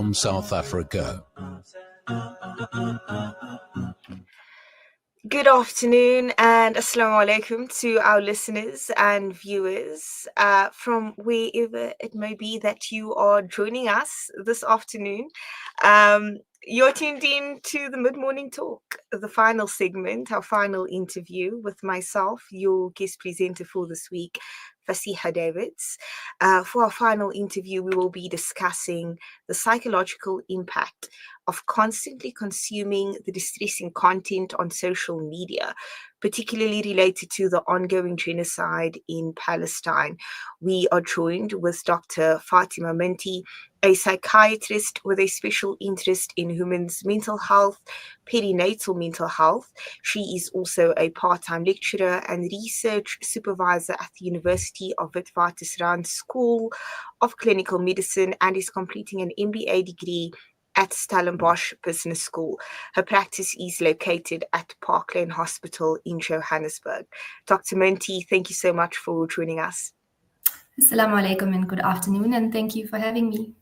from South Africa. Good afternoon and assalamu alaikum to our listeners and viewers from wherever it may be that you are joining us this afternoon. You're tuned in to the Mid-Morning Talk, the final segment, our final interview with myself, your guest presenter for this week, Faseegah Davids. For our final interview, we will be discussing the psychological impact of constantly consuming the distressing content on social media, particularly related to the ongoing genocide in Palestine. We are joined with Dr. Fatima Minty, a psychiatrist with a special interest in women's mental health, perinatal mental health. She is also a part-time lecturer and research supervisor at the University of Witwatersrand School of Clinical Medicine and is completing an MBA degree at Stellenbosch Business School. Her practice is located at Parklane Hospital in Johannesburg. Dr. Minty, thank you so much for joining us. Assalamu alaikum and good afternoon, and thank you for having me.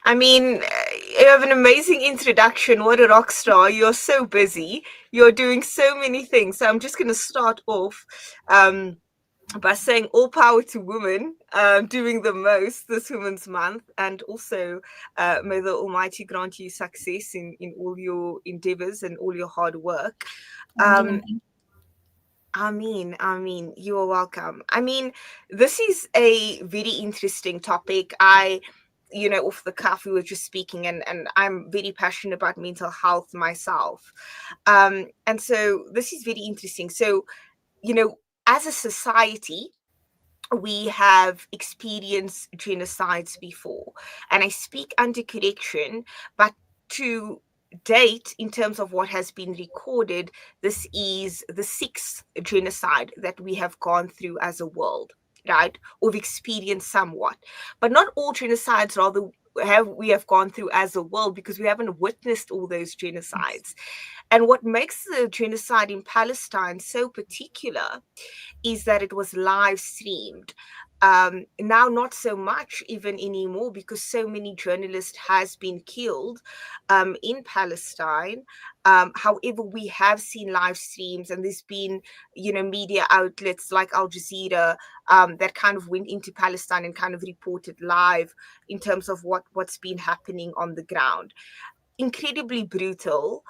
I mean, you have an amazing introduction. What a rock star. You're so busy. You're doing so many things. So I'm just going to start off by saying all power to women doing the most this Women's Month. And also may the Almighty grant you success in all your endeavors and all your hard work. Ameen. You are welcome. I mean, this is a very interesting topic. Off the cuff, we were just speaking, and I'm very passionate about mental health myself. And so this is very interesting. So, as a society, we have experienced genocides before. And I speak under correction, but to date, in terms of what has been recorded, this is the 6th genocide that we have gone through as a world. Right, or experienced somewhat, but not all genocides we have gone through as a world, because we haven't witnessed all those genocides. And what makes the genocide in Palestine so particular is that it was live streamed. Now, not so much even anymore, because so many journalists has been killed in Palestine. However, we have seen live streams, and there's been, media outlets like Al Jazeera that kind of went into Palestine and kind of reported live in terms of what's been happening on the ground. Incredibly brutal.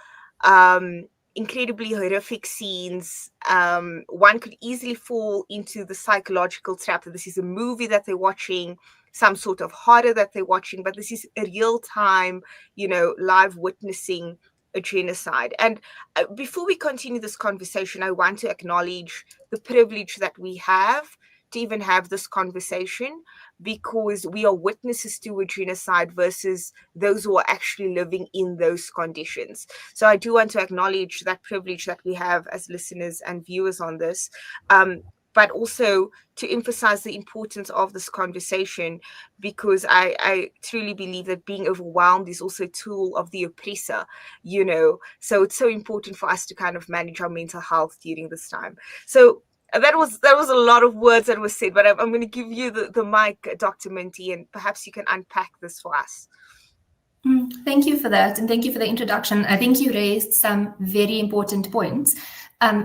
Incredibly horrific scenes. One could easily fall into the psychological trap that this is a movie that they're watching, some sort of horror that they're watching, but this is a real time, live witnessing a genocide. And before we continue this conversation, I want to acknowledge the privilege that we have to even have this conversation, because we are witnesses to a genocide versus those who are actually living in those conditions. So I do want to acknowledge that privilege that we have as listeners and viewers on this, but also to emphasize the importance of this conversation, because I truly believe that being overwhelmed is also a tool of the oppressor, so it's so important for us to kind of manage our mental health during this time. So that was a lot of words that were said, but I'm going to give you the mic, Dr. Minty, and perhaps you can unpack this for us. Thank you for that, and thank you for the introduction. I think you raised some very important points.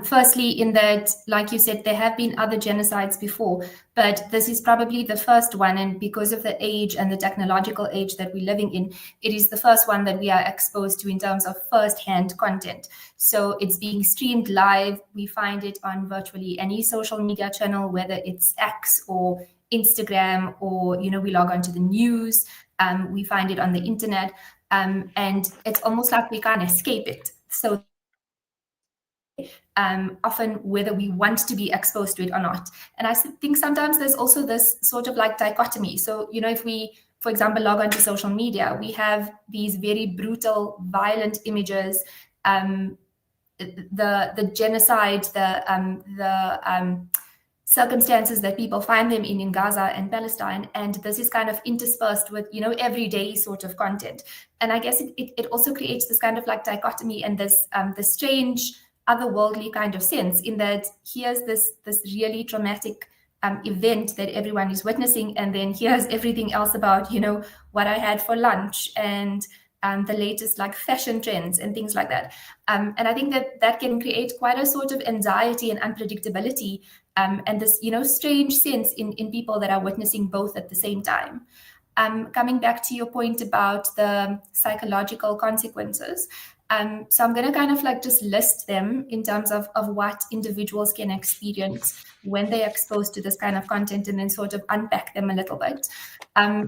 Firstly, in that, like you said, there have been other genocides before, but this is probably the first one, and because of the age and the technological age that we're living in, it is the first one that we are exposed to in terms of first-hand content. So it's being streamed live. We find it on virtually any social media channel, whether it's X or Instagram, or we log on to the news. We find it on the internet, and it's almost like we can't escape it. So often, whether we want to be exposed to it or not. And I think sometimes there's also this sort of like dichotomy. So, if we, for example, log onto social media, we have these very brutal, violent images, the genocide, the circumstances that people find them in Gaza and Palestine, and this is kind of interspersed with everyday sort of content. And I guess it also creates this kind of like dichotomy and this strange otherworldly kind of sense, in that here's this really traumatic event that everyone is witnessing, and then here's everything else about, what I had for lunch and the latest like fashion trends and things like that. And I think that can create quite a sort of anxiety and unpredictability, and this, strange sense in people that are witnessing both at the same time. Coming back to your point about the psychological consequences, so I'm going to kind of like just list them in terms of what individuals can experience when they're exposed to this kind of content, and then sort of unpack them a little bit.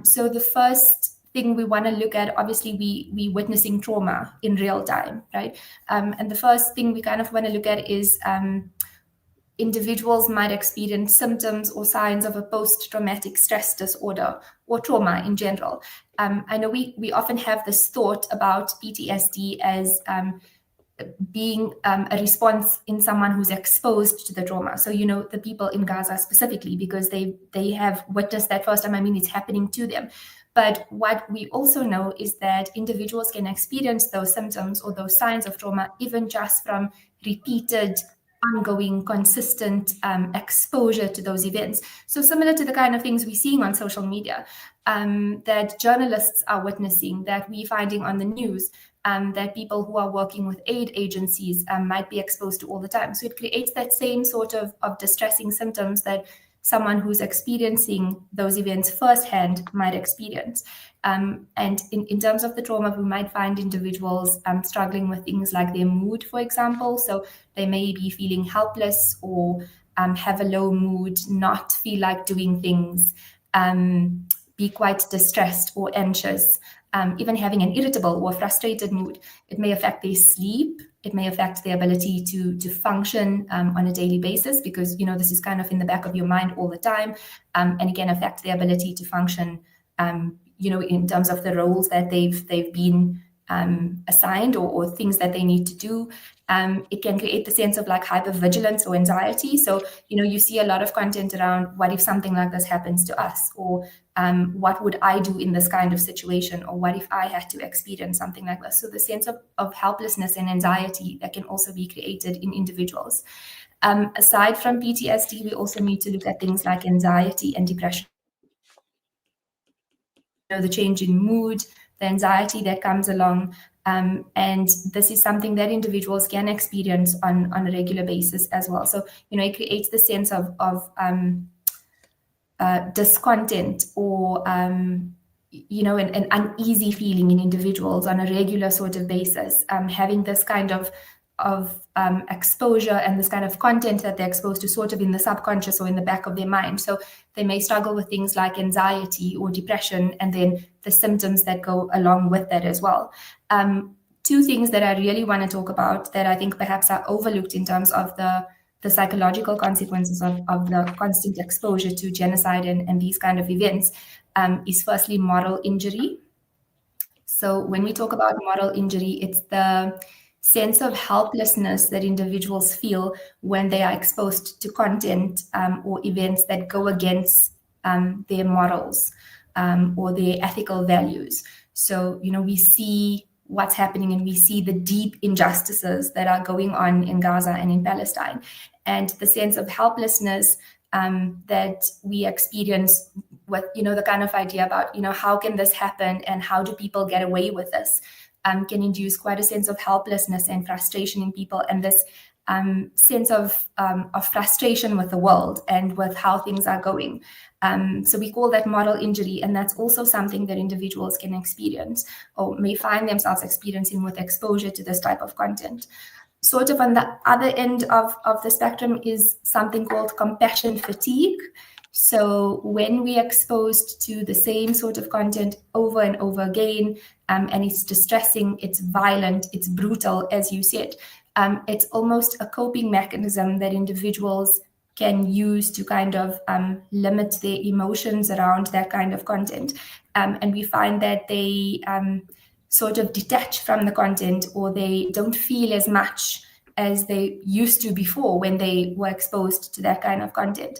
So the first thing we want to look at, obviously we witnessing trauma in real time, right? And the first thing we kind of want to look at is individuals might experience symptoms or signs of a post-traumatic stress disorder or trauma in general. I know we often have this thought about PTSD as being a response in someone who's exposed to the trauma. So, the people in Gaza specifically, because they have witnessed that first time. I mean, it's happening to them. But what we also know is that individuals can experience those symptoms or those signs of trauma even just from repeated, ongoing, consistent exposure to those events. So similar to the kind of things we're seeing on social media, that journalists are witnessing, that we're finding on the news, that people who are working with aid agencies might be exposed to all the time. So it creates that same sort of distressing symptoms that someone who's experiencing those events firsthand might experience. And in terms of the trauma, we might find individuals struggling with things like their mood, for example. So they may be feeling helpless or have a low mood, not feel like doing things, be quite distressed or anxious, even having an irritable or frustrated mood. It may affect their sleep. It may affect their ability to function on a daily basis, because, this is kind of in the back of your mind all the time. And it can affect their ability to function, in terms of the roles that they've been assigned or things that they need to do. It can create the sense of like hypervigilance or anxiety. So, you see a lot of content around what if something like this happens to us, or what would I do in this kind of situation, or what if I had to experience something like this. So the sense of helplessness and anxiety that can also be created in individuals. Aside from PTSD, we also need to look at things like anxiety and depression. The change in mood, the anxiety that comes along. And this is something that individuals can experience on a regular basis as well. So, it creates the sense of discontent or, an uneasy feeling in individuals on a regular sort of basis, having this kind of exposure and this kind of content that they're exposed to sort of in the subconscious or in the back of their mind. So they may struggle with things like anxiety or depression, and then the symptoms that go along with that as well. Two things that I really want to talk about that I think perhaps are overlooked in terms of the psychological consequences of the constant exposure to genocide and these kind of events is firstly moral injury. So when we talk about moral injury, it's the sense of helplessness that individuals feel when they are exposed to content or events that go against their morals or their ethical values. So, we see what's happening, and we see the deep injustices that are going on in Gaza and in Palestine. And the sense of helplessness that we experience with, the kind of idea about, how can this happen and how do people get away with this, can induce quite a sense of helplessness and frustration in people, and this sense of frustration with the world and with how things are going. So we call that moral injury, and that's also something that individuals can experience or may find themselves experiencing with exposure to this type of content. Sort of on the other end of the spectrum is something called compassion fatigue. So when we're exposed to the same sort of content over and over again, and it's distressing, it's violent, it's brutal, as you said, it's almost a coping mechanism that individuals can use to kind of limit their emotions around that kind of content. And we find that they sort of detach from the content, or they don't feel as much as they used to before when they were exposed to that kind of content.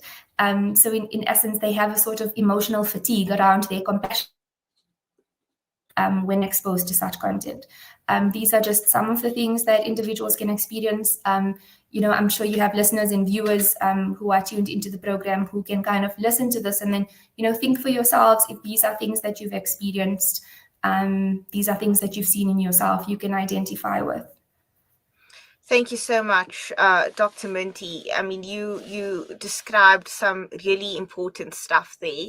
So in essence, they have a sort of emotional fatigue around their compassion when exposed to such content. These are just some of the things that individuals can experience. I'm sure you have listeners and viewers who are tuned into the program who can kind of listen to this and then, think for yourselves if these are things that you've experienced, these are things that you've seen in yourself, you can identify with. Thank you so much, Dr. Minty. I mean, you described some really important stuff there.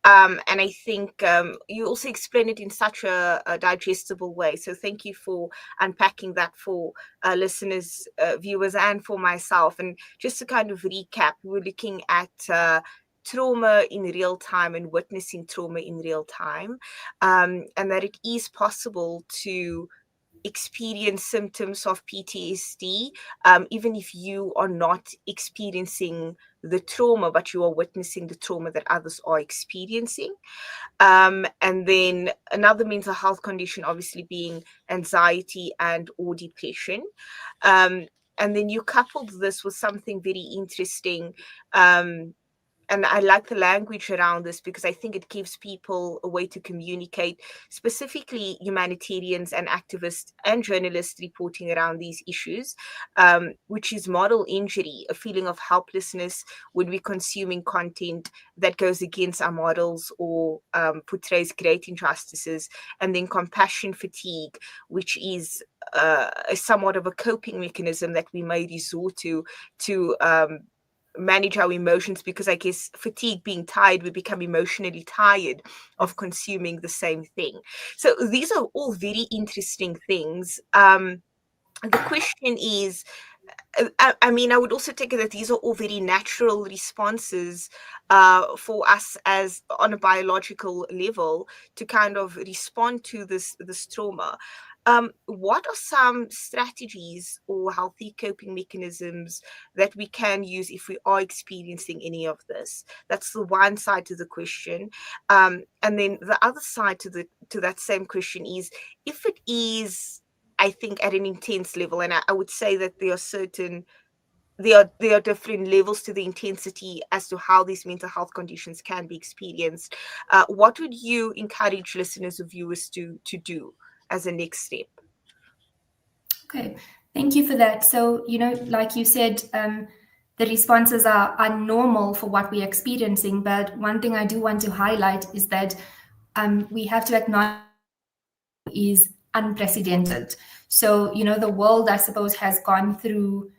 And I think you also explained it in such a digestible way. So thank you for unpacking that for listeners, viewers, and for myself. And just to kind of recap, we're looking at trauma in real time and witnessing trauma in real time, and that it is possible to experience symptoms of PTSD, even if you are not experiencing the trauma, but you are witnessing the trauma that others are experiencing. And then another mental health condition, obviously, being anxiety and or depression. And then you coupled this with something very interesting. And I like the language around this because I think it gives people a way to communicate, specifically humanitarians and activists and journalists reporting around these issues, which is model injury, a feeling of helplessness when we're consuming content that goes against our models or portrays great injustices, and then compassion fatigue, which is somewhat of a coping mechanism that we may resort to manage our emotions, because I guess fatigue being tired, we become emotionally tired of consuming the same thing. So these are all very interesting things. The question is, I mean, I would also take it that these are all very natural responses for us as on a biological level to kind of respond to this trauma. What are some strategies or healthy coping mechanisms that we can use if we are experiencing any of this? That's the one side to the question. And then the other side to that same question is, if it is, I think, at an intense level, and I would say that there are different levels to the intensity as to how these mental health conditions can be experienced. What would you encourage listeners or viewers to do as a next step? Okay, thank you for that. So, like you said, the responses are normal for what we're experiencing. But one thing I do want to highlight is that we have to acknowledge is unprecedented. So, the world, I suppose, has gone through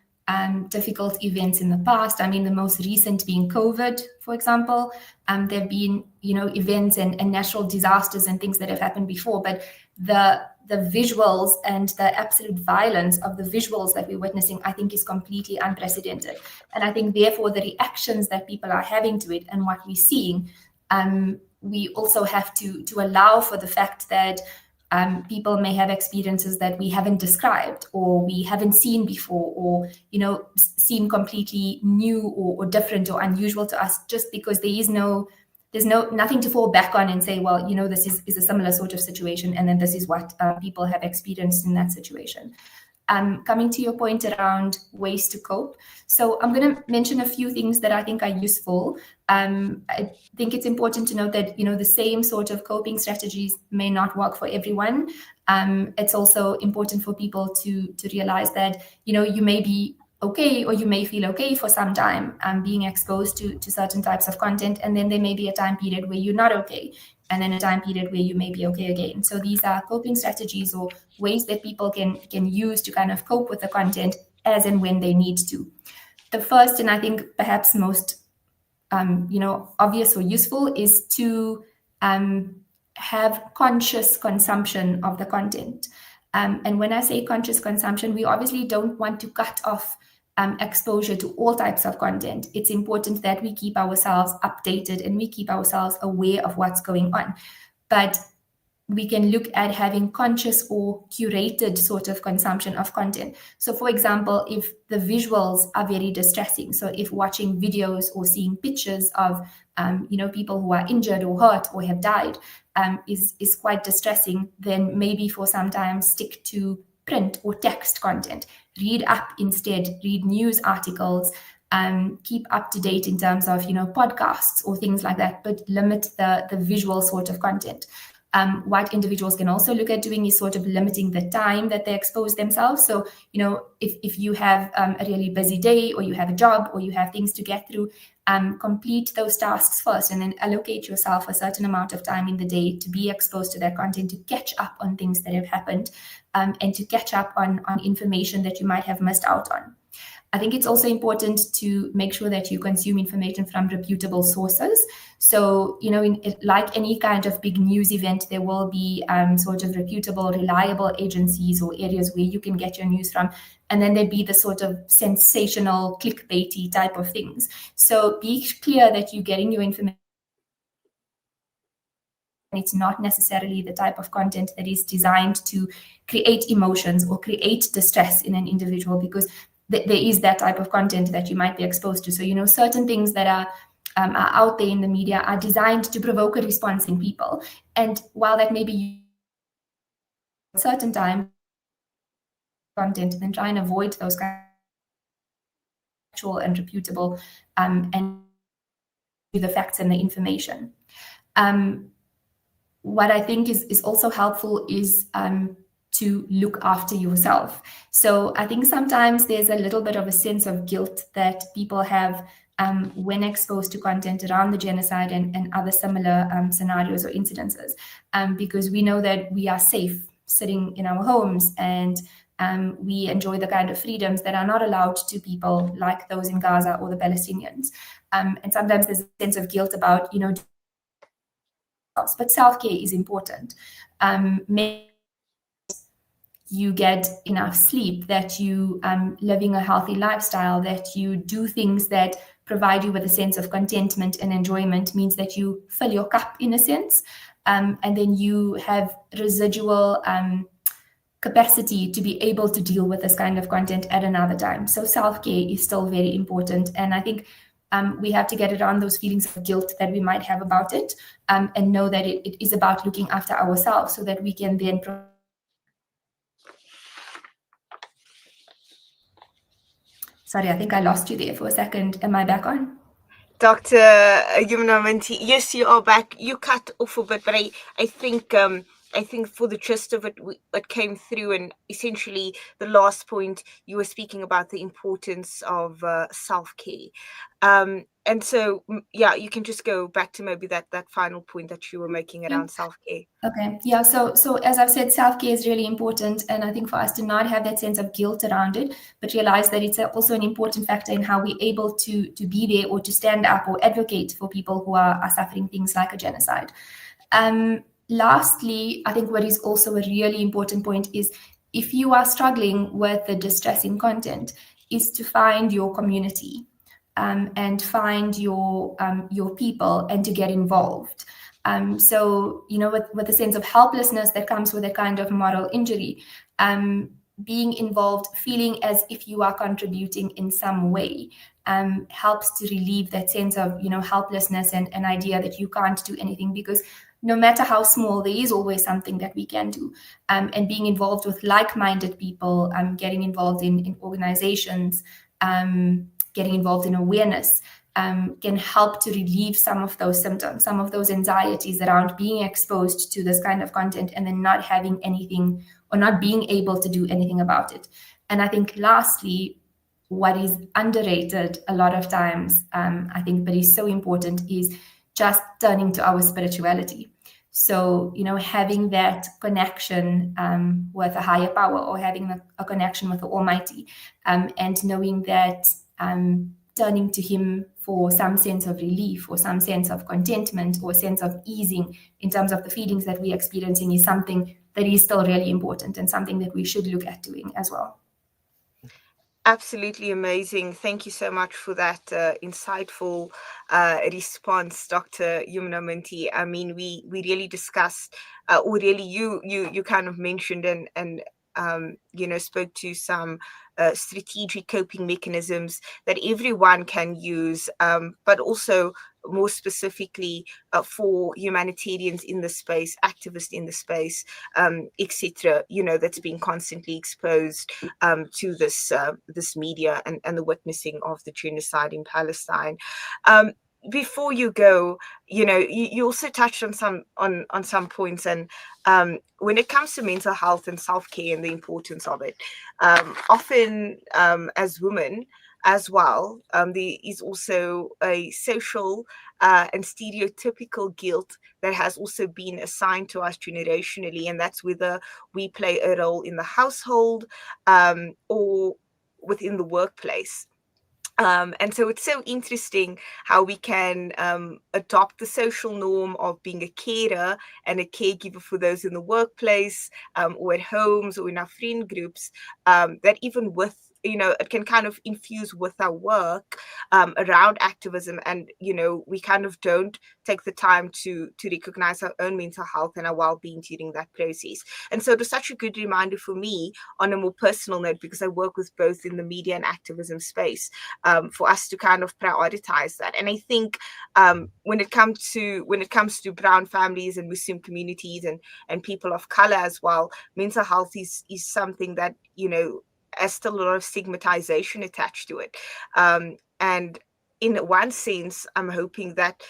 difficult events in the past. I mean, the most recent being COVID, for example. There have been, events and natural disasters and things that have happened before, but the visuals and the absolute violence of the visuals that we're witnessing, I think, is completely unprecedented. And I think, therefore, the reactions that people are having to it and what we're seeing, we also have to allow for the fact that people may have experiences that we haven't described or we haven't seen before, or seem completely new or different or unusual to us, just because there's nothing to fall back on and say, well, this is a similar sort of situation, and then this is what people have experienced in that situation. Coming to your point around ways to cope. So I'm going to mention a few things that I think are useful. I think it's important to note that, the same sort of coping strategies may not work for everyone. It's also important for people to realize that, you may be okay, or you may feel okay for some time being exposed to certain types of content, and then there may be a time period where you're not okay, and then a time period where you may be okay again. So these are coping strategies or ways that people can use to kind of cope with the content as and when they need to. The first, and I think perhaps most obvious or useful, is to have conscious consumption of the content. And when I say conscious consumption, we obviously don't want to cut off exposure to all types of content. It's important that we keep ourselves updated and we keep ourselves aware of what's going on. But we can look at having conscious or curated sort of consumption of content. So, for example, if the visuals are very distressing, so if watching videos or seeing pictures of people who are injured or hurt or have died is quite distressing, then maybe for some time stick to print or text content. Read up instead, read news articles, keep up to date in terms of podcasts or things like that, but limit the visual sort of content. What individuals can also look at doing is sort of limiting the time that they expose themselves. So, if you have a really busy day, or you have a job, or you have things to get through, complete those tasks first, and then allocate yourself a certain amount of time in the day to be exposed to that content, to catch up on things that have happened, and to catch up on information that you might have missed out on. I think it's also important to make sure that you consume information from reputable sources. So, like any kind of big news event, there will be sort of reputable, reliable agencies or areas where you can get your news from. And then there'd be the sort of sensational, clickbaity type of things. So be clear that you're getting your information. It's not necessarily the type of content that is designed to create emotions or create distress in an individual, because there is that type of content that you might be exposed to. So, certain things that are out there in the media are designed to provoke a response in people. And while that may be at certain time content, then try and avoid those kind of actual and reputable and the facts and the information. What I think is also helpful is to look after yourself. So I think sometimes there's a little bit of a sense of guilt that people have when exposed to content around the genocide and other similar scenarios or incidences, because we know that we are safe sitting in our homes, and we enjoy the kind of freedoms that are not allowed to people like those in Gaza or the Palestinians. And sometimes there's a sense of guilt about, but self-care is important. You get enough sleep, that you living a healthy lifestyle, that you do things that provide you with a sense of contentment and enjoyment, means that you fill your cup in a sense, and then you have residual capacity to be able to deal with this kind of content at another time. So self-care is still very important, and I think we have to get around those feelings of guilt that we might have about it, and know that it is about looking after ourselves, so that we can then Sorry, I think I lost you there for a second. Am I back on? Dr. Minty, yes, you are back. You cut off a bit, but I think for the gist of it, it came through, and essentially the last point you were speaking about the importance of self-care. And so, yeah, you can just go back to maybe that final point that you were making around self-care. Okay. Yeah. So as I've said, self-care is really important. And I think for us to not have that sense of guilt around it, but realize that it's also an important factor in how we're able to be there or to stand up or advocate for people who are suffering things like a genocide. Lastly, I think what is also a really important point is, if you are struggling with the distressing content, is to find your community and find your people, and to get involved. So, with a sense of helplessness that comes with a kind of moral injury, being involved, feeling as if you are contributing in some way, helps to relieve that sense of, helplessness and an idea that you can't do anything, because no matter how small, there is always something that we can do. And being involved with like-minded people, getting involved in organizations, getting involved in awareness, can help to relieve some of those symptoms, some of those anxieties around being exposed to this kind of content and then not having anything, or not being able to do anything about it. And I think lastly, what is underrated a lot of times, I think, but is so important, is just turning to our spirituality. So, having that connection with a higher power, or having a connection with the Almighty, and knowing that turning to Him for some sense of relief, or some sense of contentment, or sense of easing in terms of the feelings that we're experiencing, is something that is still really important, and something that we should look at doing as well. Absolutely amazing. Thank you so much for that insightful response, Dr. Minty. I mean, we really discussed, or really you kind of mentioned and spoke to some strategic coping mechanisms that everyone can use, but also more specifically for humanitarians in the space, activists in the space, etc. That's being constantly exposed to this media and the witnessing of the genocide in Palestine. before you go, you also touched on some points, and when it comes to mental health and self-care and the importance of it, often as women as well, there is also a social and stereotypical guilt that has also been assigned to us generationally, and that's whether we play a role in the household or within the workplace. And so it's so interesting how we can adopt the social norm of being a carer and a caregiver for those in the workplace, or at homes or in our friend groups, that even with, it can kind of infuse with our work around activism. And, we kind of don't take the time to recognize our own mental health and our well-being during that process. And so it was such a good reminder for me on a more personal note, because I work with both in the media and activism space, for us to kind of prioritize that. And I think when it comes to brown families and Muslim communities and people of color as well, mental health is something that, has still a lot of stigmatization attached to it. And in one sense, I'm hoping that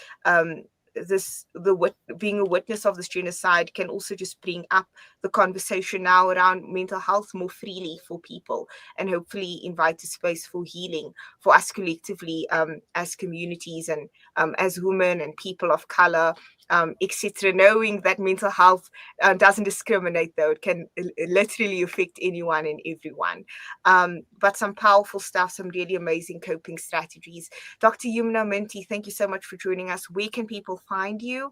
being a witness of this genocide can also just bring up the conversation now around mental health more freely for people, and hopefully invite a space for healing for us collectively, as communities and as women and people of color, etc. Knowing that mental health doesn't discriminate, though it can literally affect anyone and everyone. But some powerful stuff, some really amazing coping strategies. Dr. Yumna Minty, thank you so much for joining us. Where can people find you?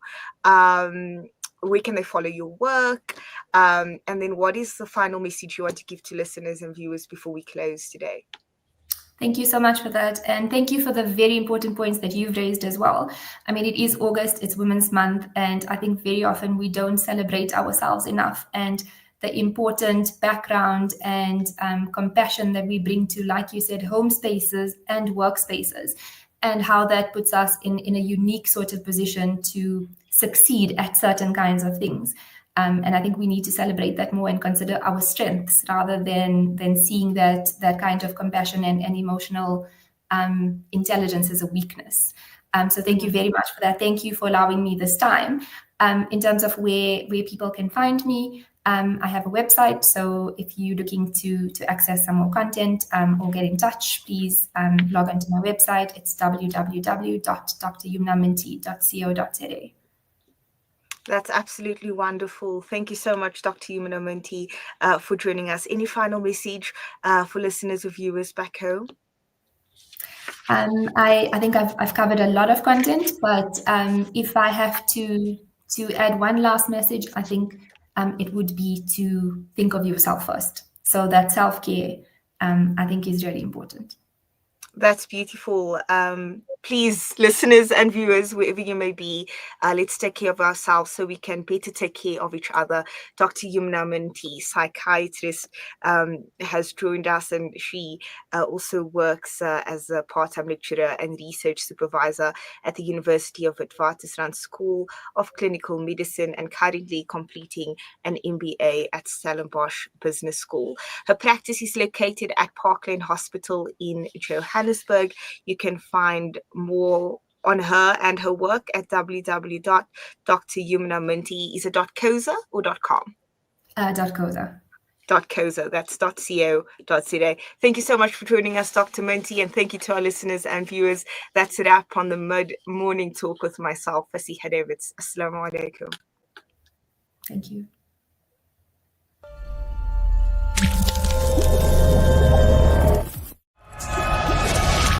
Where can they follow your work? And then what is the final message you want to give to listeners and viewers before we close today? Thank you so much for that. And thank you for the very important points that you've raised as well. I mean, it is August, it's Women's Month, and I think very often we don't celebrate ourselves enough. And the important background and compassion that we bring to, like you said, home spaces and workspaces, and how that puts us in a unique sort of position to succeed at certain kinds of things. And I think we need to celebrate that more and consider our strengths rather than seeing that kind of compassion and emotional intelligence as a weakness. So thank you very much for that. Thank you for allowing me this time. In terms of where people can find me, I have a website. So if you're looking to access some more content or get in touch, please log onto my website. It's www.dryumnaminty.co.za. That's absolutely wonderful. Thank you so much, Dr. Yumna Minty, for joining us. Any final message for listeners or viewers back home? I think I've covered a lot of content, but if I have to add one last message, I think it would be to think of yourself first. So that self-care, I think, is really important. That's beautiful. Please, listeners and viewers, wherever you may be, let's take care of ourselves so we can better take care of each other. Dr. Yumna Minty, psychiatrist, has joined us, and she also works as a part-time lecturer and research supervisor at the University of Witwatersrand School of Clinical Medicine, and currently completing an MBA at Stellenbosch Business School. Her practice is located at Parklane Hospital in Johannesburg. You can find more on her and her work at www.dryumnaminty. Is it .coza or .com? .coza. .coza, that's .co.za. Thank you so much for joining us, Dr. Minty, and thank you to our listeners and viewers. That's it up on the Mid-Morning Talk with myself, Faseegah Davids. Assalamu alaikum. Thank you.